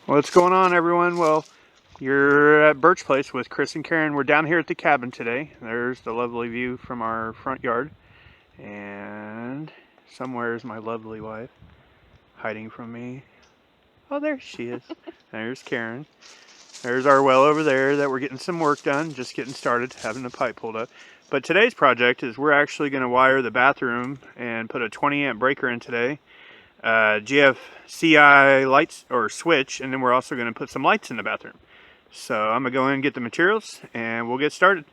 What's going on, everyone? Well, you're at Birch Place with Chris and Karen. We're down here at the cabin today. There's the lovely view from our front yard. And somewhere is my lovely wife hiding from me. Oh, there she is. There's Karen. There's our well over there that we're getting some work done, just getting started, having the pipe pulled up. But today's project is we're actually going to wire the bathroom and put a 20 amp breaker in today. GFCI lights or switch, and then we're also going to put some lights in the bathroom. So I'm going to go in and get the materials and we'll get started.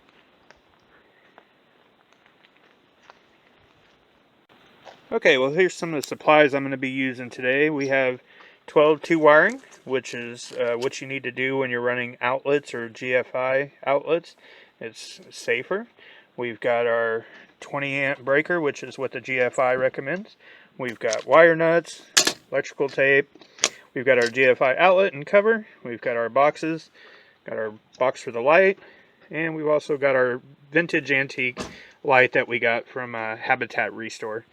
Okay, well here's some of the supplies I'm going to be using today. We have 12-2 wiring, which is what you need to do when you're running outlets or GFI outlets. It's safer. We've got our 20 amp breaker, which is what the GFI recommends. We've got wire nuts, electrical tape. We've got our GFI outlet and cover. We've got our boxes, got our box for the light, and we've also got our vintage antique light that we got from Habitat Restore.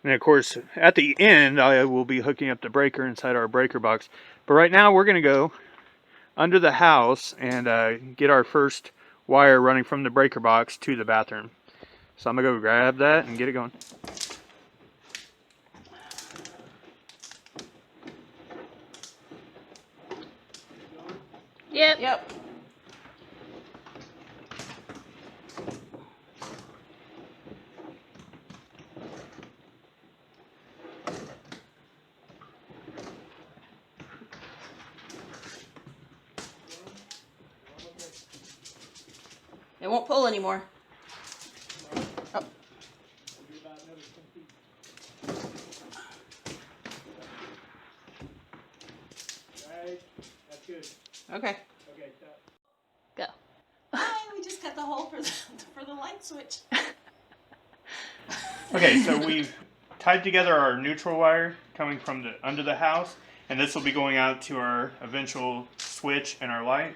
And of course, at the end, I will be hooking up the breaker inside our breaker box. But right now, we're going to go under the house and get our first wire running from the breaker box to the bathroom. So I'm going to go grab that and get it going. Yep. It won't pull anymore. Oh. Right, that's good. Okay. Okay, stop. Go. Hi, we just cut the hole for the light switch. Okay, so we've tied together our neutral wire coming from the under the house, and this will be going out to our eventual switch and our light.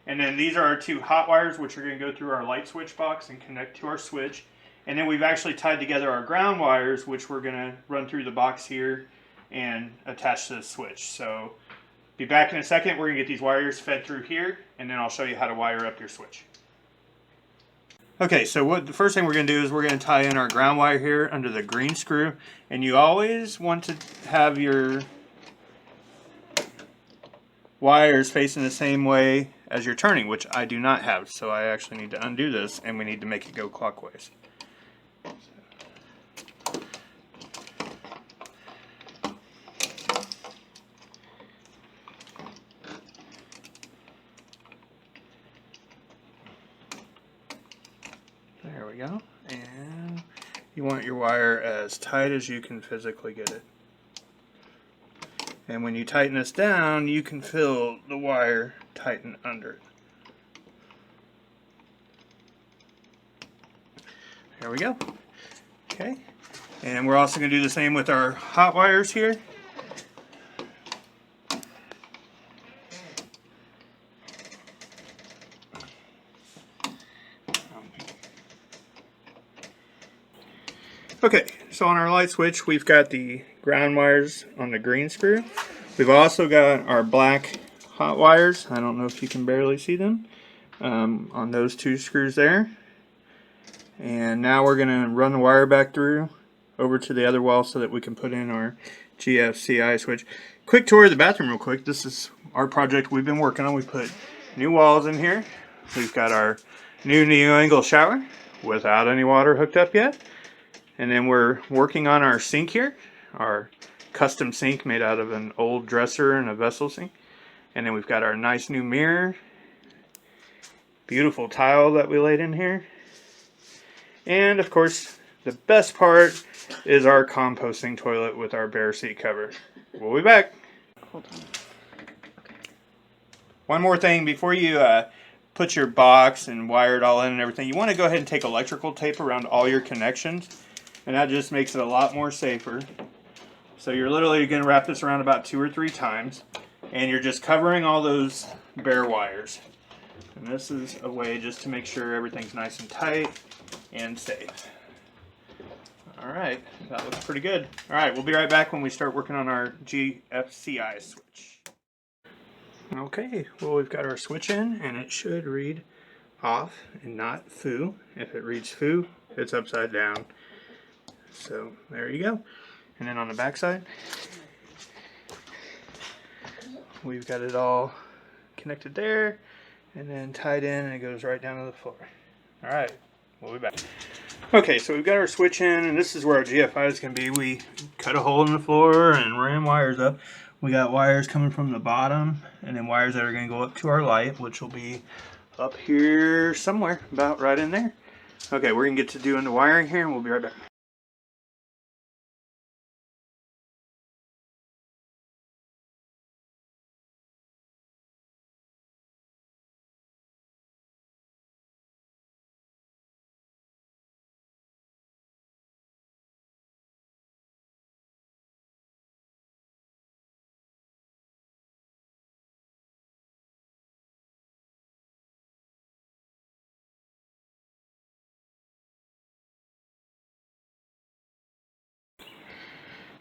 And then these are our two hot wires, which are going to go through our light switch box and connect to our switch. And then we've actually tied together our ground wires, which we're going to run through the box here and attach to the switch. So be back in a second. We're going to get these wires fed through here, and then I'll show you how to wire up your switch. Okay, so the first thing we're going to do is we're going to tie in our ground wire here under the green screw. And you always want to have your wires facing the same way as you're turning, which I do not have. So I actually need to undo this, and we need to make it go clockwise. There we go. And you want your wire as tight as you can physically get it. And when you tighten this down, you can feel the wire tighten under it. There we go. Okay. And we're also going to do the same with our hot wires here. Okay, so on our light switch, we've got the ground wires on the green screw. We've also got our black hot wires. I don't know if you can barely see them on those two screws there. And now we're going to run the wire back through over to the other wall so that we can put in our GFCI switch. Quick tour of the bathroom real quick. This is our project we've been working on. We put new walls in here. We've got our new angle shower without any water hooked up yet. And then we're working on our sink here, our custom sink made out of an old dresser and a vessel sink. And then we've got our nice new mirror, beautiful tile that we laid in here. And of course, the best part is our composting toilet with our bare seat cover. We'll be back. Hold on. One more thing before you put your box and wire it all in and everything, you want to go ahead and take electrical tape around all your connections, and that just makes it a lot more safer. So you're literally going to wrap this around about 2 or 3 times, and you're just covering all those bare wires. And this is a way just to make sure everything's nice and tight and safe. Alright, that looks pretty good. Alright, we'll be right back when we start working on our GFCI switch. Okay, well we've got our switch in, and it should read off and not foo. If it reads foo, it's upside down. So there you go. And then on the back side, we've got it all connected there, and then tied in, and it goes right down to the floor. Alright, we'll be back. Okay, so we've got our switch in, and this is where our GFI is going to be. We cut a hole in the floor and ran wires up. We got wires coming from the bottom, and then wires that are going to go up to our light, which will be up here somewhere, about right in there. Okay, we're going to get to doing the wiring here, and we'll be right back.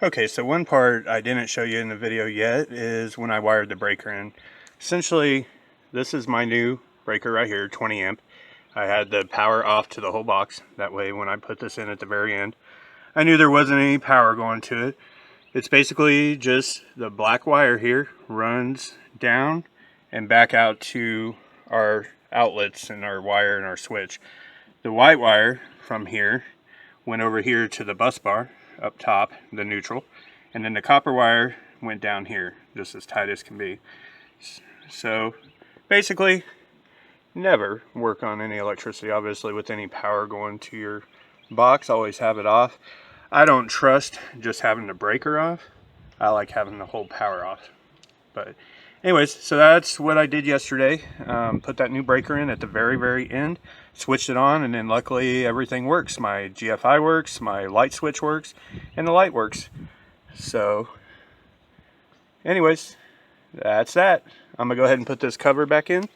Okay, so one part I didn't show you in the video yet is when I wired the breaker in. Essentially, this is my new breaker right here, 20 amp. I had the power off to the whole box. That way when I put this in at the very end, I knew there wasn't any power going to it. It's basically just the black wire here runs down and back out to our outlets and our wire and our switch. The white wire from here went over here to the bus bar up top, the neutral, and then the copper wire went down here, just as tight as can be. So basically, never work on any electricity, obviously, with any power going to your box. Always have it off. I don't trust just having the breaker off. I like having the whole power off. But anyways, so that's what I did yesterday. Put that new breaker in at the very end, switched it on, and then luckily everything works. My GFI works, my light switch works, and the light works. So anyways, that's that. I'm gonna go ahead and put this cover back in.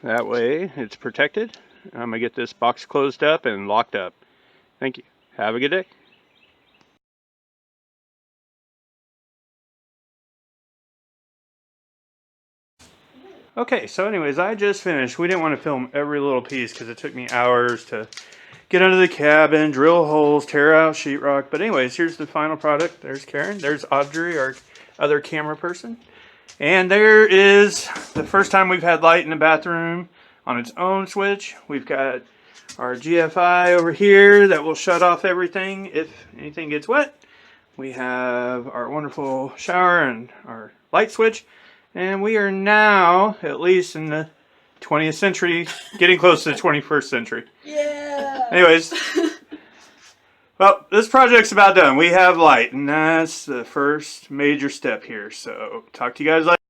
That way it's protected. I'm gonna get this box closed up and locked up. Thank you. Have a good day. Okay, so anyways, I just finished. We didn't want to film every little piece because it took me hours to get under the cabin, drill holes, tear out sheetrock. But anyways, here's the final product. There's Karen. There's Audrey, our other camera person. And there is the first time we've had light in the bathroom on its own switch. We've got our GFI over here that will shut off everything if anything gets wet. We have our wonderful shower and our light switch. And we are now, at least in the 20th century, getting close to the 21st century. Yeah! Anyways, well, this project's about done. We have light, and that's the first major step here. So, talk to you guys later.